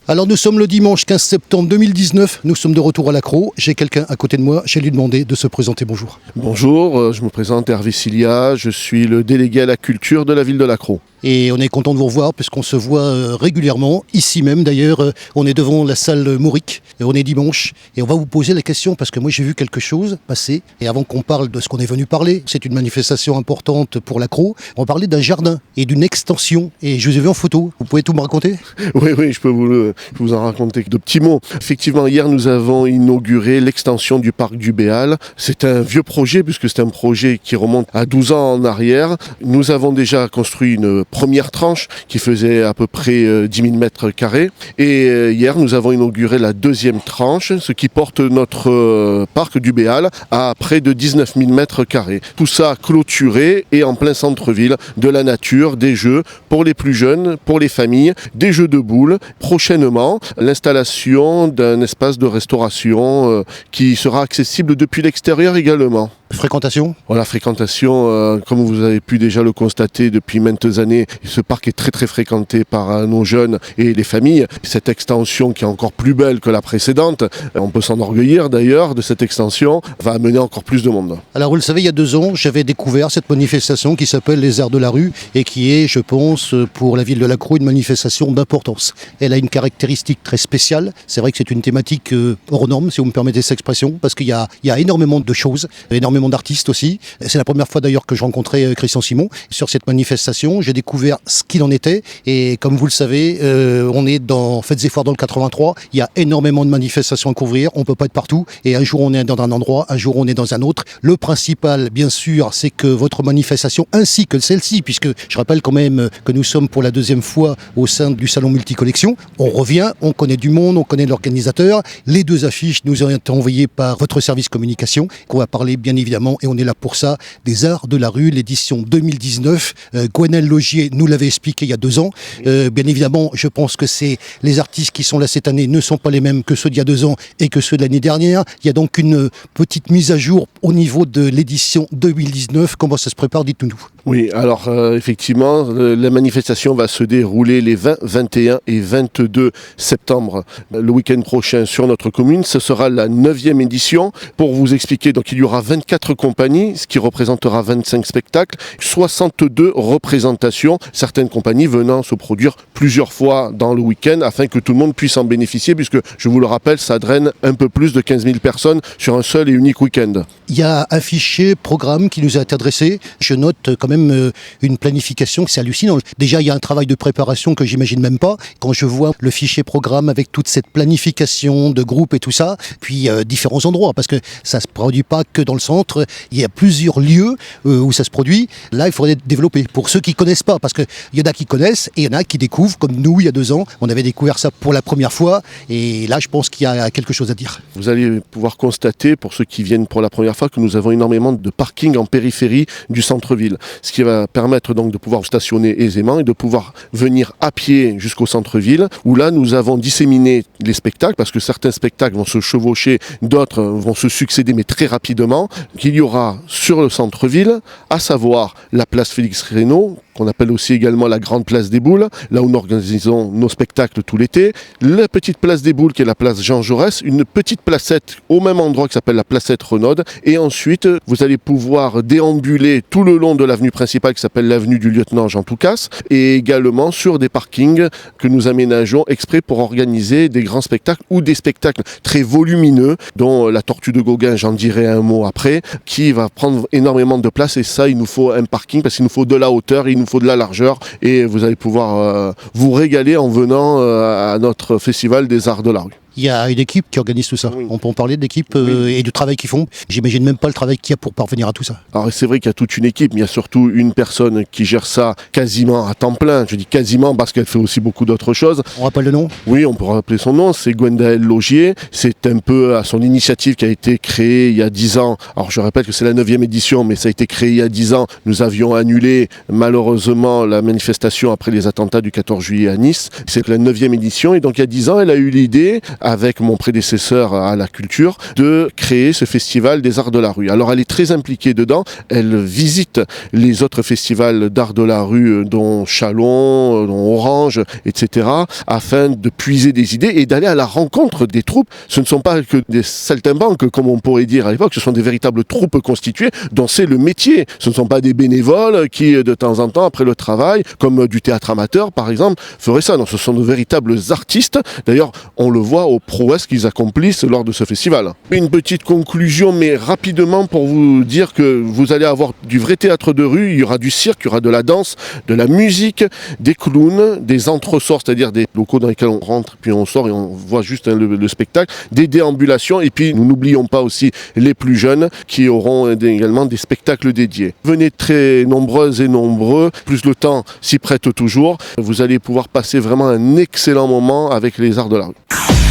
Alors nous sommes le dimanche 15 septembre 2019, nous sommes de retour à l'Accro. J'ai quelqu'un à côté de moi, j'ai lui demandé de se présenter. Bonjour. Bonjour, je me présente Hervé Cilia, je suis le délégué à la culture de la ville de l'Accro. Et on est content de vous revoir puisqu'on se voit régulièrement, ici même d'ailleurs, on est devant la salle Mauric, et on est dimanche, et on va vous poser la question parce que moi j'ai vu quelque chose passer, et avant qu'on parle de ce qu'on est venu parler, c'est une manifestation importante pour l'Accro, on va parler d'un jardin et d'une extension, et je vous ai vu en photo, vous pouvez tout me raconter ? Oui, je peux vous en raconter de petits mots. Effectivement, hier nous avons inauguré l'extension du parc du Béal. C'est un vieux projet puisque c'est un projet qui remonte à 12 ans en arrière. Nous avons déjà construit une première tranche qui faisait à peu près 10 000 mètres carrés. Et hier, nous avons inauguré la deuxième tranche, ce qui porte notre parc du Béal à près de 19 000 mètres carrés. Tout ça clôturé et en plein centre-ville, de la nature, des jeux pour les plus jeunes, pour les familles, des jeux de boules. Prochainement, l'installation d'un espace de restauration qui sera accessible depuis l'extérieur également. Fréquentation ? Voilà, fréquentation, comme vous avez pu déjà le constater depuis maintes années, ce parc est très fréquenté par nos jeunes et les familles. Cette extension qui est encore plus belle que la précédente, on peut s'enorgueillir d'ailleurs de cette extension, va amener encore plus de monde. Alors vous le savez, il y a 2 ans, j'avais découvert cette manifestation qui s'appelle les Arts de la rue et qui est, je pense, pour la ville de l'Accro, une manifestation d'importance. Elle a une caractéristique très spéciale. C'est vrai que c'est une thématique hors norme, si vous me permettez cette expression, parce qu'il y a énormément de choses, énormément d'artistes aussi. C'est la première fois d'ailleurs que je rencontrais Christian Simon sur cette manifestation. J'ai découvert ce qu'il en était et comme vous le savez, on est dans Fêtes et Foires dans le 83. Il y a énormément de manifestations à couvrir. On peut pas être partout et un jour on est dans un endroit, un jour on est dans un autre. Le principal, bien sûr, c'est que votre manifestation ainsi que celle-ci, puisque je rappelle quand même que nous sommes pour la 2e fois au sein du salon multicollection. On revient, on connaît du monde, on connaît l'organisateur. Les 2 affiches nous ont été envoyées par votre service communication qu'on va parler bien évidemment, et on est là pour ça, des Arts de la rue, l'édition 2019. Gwenaël Logier nous l'avait expliqué il y a 2 ans. Bien évidemment, je pense que les artistes qui sont là cette année ne sont pas les mêmes que ceux d'il y a 2 ans et que ceux de l'année dernière. Il y a donc une petite mise à jour au niveau de l'édition 2019. Comment ça se prépare, dites-nous. Oui, alors effectivement, la manifestation va se dérouler les 20, 21 et 22 septembre, le week-end prochain sur notre commune. Ce sera la 9e édition. Pour vous expliquer, donc il y aura 24 compagnies, ce qui représentera 25 spectacles, 62 représentations, certaines compagnies venant se produire plusieurs fois dans le week-end afin que tout le monde puisse en bénéficier, puisque, je vous le rappelle, ça draine un peu plus de 15 000 personnes sur un seul et unique week-end. Il y a un fichier programme qui nous a été adressé. Je note quand même une planification, c'est hallucinant. Déjà, il y a un travail de préparation que j'imagine même pas. Quand je vois le fichier programme avec toute cette planification de groupes et tout ça, puis différents endroits, parce que ça se produit pas que dans le centre, il y a plusieurs lieux où ça se produit. Là, il faudrait développer pour ceux qui connaissent pas, parce qu'il y en a qui connaissent et il y en a qui découvrent, comme nous il y a 2 ans. On avait découvert ça pour la première fois et là, je pense qu'il y a quelque chose à dire. Vous allez pouvoir constater, pour ceux qui viennent pour la première fois, que nous avons énormément de parkings en périphérie du centre-ville, ce qui va permettre donc de pouvoir stationner aisément et de pouvoir venir à pied jusqu'au centre-ville, où là, nous avons disséminé les spectacles, parce que certains spectacles vont se chevaucher, d'autres vont se succéder, mais très rapidement, qu'il y aura sur le centre-ville, à savoir la place Félix-Reynaud, qu'on appelle aussi également la grande place des Boules, là où nous organisons nos spectacles tout l'été, la petite place des Boules qui est la place Jean Jaurès, une petite placette au même endroit qui s'appelle la placette Renaud, et ensuite vous allez pouvoir déambuler tout le long de l'avenue principale qui s'appelle l'avenue du lieutenant Jean Toucasse, et également sur des parkings que nous aménageons exprès pour organiser des grands spectacles ou des spectacles très volumineux, dont la Tortue de Gauguin, j'en dirai un mot après, qui va prendre énormément de place, et ça il nous faut un parking parce qu'il nous faut de la hauteur, il nous faut de la largeur, et vous allez pouvoir vous régaler en venant à notre festival des Arts de la rue. Il y a une équipe qui organise tout ça. Oui. On peut en parler de l'équipe et du travail qu'ils font. J'imagine même pas le travail qu'il y a pour parvenir à tout ça. Alors c'est vrai qu'il y a toute une équipe, mais il y a surtout une personne qui gère ça quasiment à temps plein. Je dis quasiment parce qu'elle fait aussi beaucoup d'autres choses. On rappelle le nom ? Oui, on peut rappeler son nom. C'est Gwenaël Logier. C'est un peu à son initiative qui a été créée il y a 10 ans. Alors je répète que c'est la 9e édition, mais ça a été créé il y a 10 ans. Nous avions annulé malheureusement la manifestation après les attentats du 14 juillet à Nice. C'est la 9e édition, et donc il y a 10 ans, elle a eu l'idée, avec mon prédécesseur à la culture, de créer ce festival des arts de la rue. Alors elle est très impliquée dedans, elle visite les autres festivals d'art de la rue, dont Chalon, dont Orange, etc., afin de puiser des idées et d'aller à la rencontre des troupes. Ce ne sont pas que des saltimbanques, comme on pourrait dire à l'époque, ce sont des véritables troupes constituées dont c'est le métier. Ce ne sont pas des bénévoles qui, de temps en temps, après le travail, comme du théâtre amateur par exemple, feraient ça. Non, ce sont de véritables artistes. D'ailleurs, on le voit aux prouesses qu'ils accomplissent lors de ce festival. Une petite conclusion, mais rapidement, pour vous dire que vous allez avoir du vrai théâtre de rue, il y aura du cirque, il y aura de la danse, de la musique, des clowns, des entresorts, c'est-à-dire des locaux dans lesquels on rentre puis on sort et on voit juste le spectacle, des déambulations, et puis nous n'oublions pas aussi les plus jeunes qui auront également des spectacles dédiés. Venez très nombreuses et nombreux, plus le temps s'y prête toujours, vous allez pouvoir passer vraiment un excellent moment avec les arts de la rue.